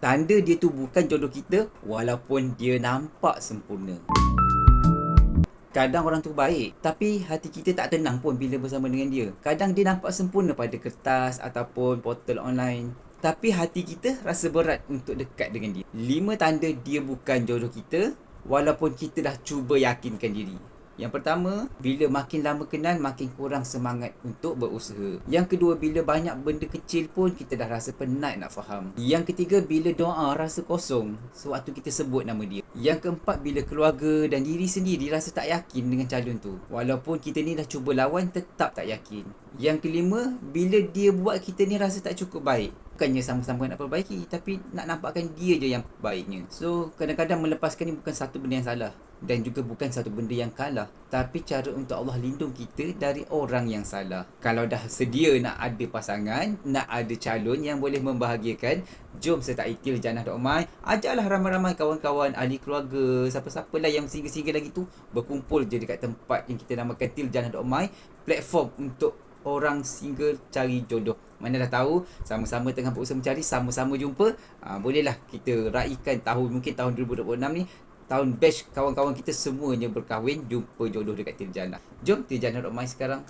Tanda dia tu bukan jodoh kita walaupun dia nampak sempurna. Kadang orang tu baik, tapi hati kita tak tenang pun bila bersama dengan dia. Kadang dia nampak sempurna pada kertas ataupun portal online, tapi hati kita rasa berat untuk dekat dengan dia. 5 tanda dia bukan jodoh kita walaupun kita dah cuba yakinkan diri. Yang pertama, bila makin lama kenal, makin kurang semangat untuk berusaha. Yang kedua, bila banyak benda kecil pun kita dah rasa penat nak faham. Yang ketiga, bila doa rasa kosong sewaktu kita sebut nama dia. Yang keempat, bila keluarga dan diri sendiri rasa tak yakin dengan calon tu. Walaupun kita ni dah cuba lawan, tetap tak yakin. Yang kelima, bila dia buat kita ni rasa tak cukup baik. Bukannya sama-sama nak perbaiki, tapi nak nampakkan dia je yang baiknya. So, kadang-kadang melepaskan ni bukan satu benda yang salah. Dan juga bukan satu benda yang kalah, tapi cara untuk Allah lindung kita dari orang yang salah. Kalau dah sedia nak ada pasangan, nak ada calon yang boleh membahagiakan, jom sertai Tiljannah.my. Ajaklah ramai-ramai kawan-kawan, ahli keluarga, siapa-siapa lah yang single-single lagi tu, berkumpul je dekat tempat yang kita namakan Tiljannah.my, platform untuk orang single cari jodoh. Mana dah tahu sama-sama tengah berusaha mencari, sama-sama jumpa. Bolehlah kita raikan mungkin tahun 2026 ni tahun best kawan-kawan kita semuanya berkahwin, jumpa jodoh dekat Tiljannah. Jom Tiljannah.my sekarang.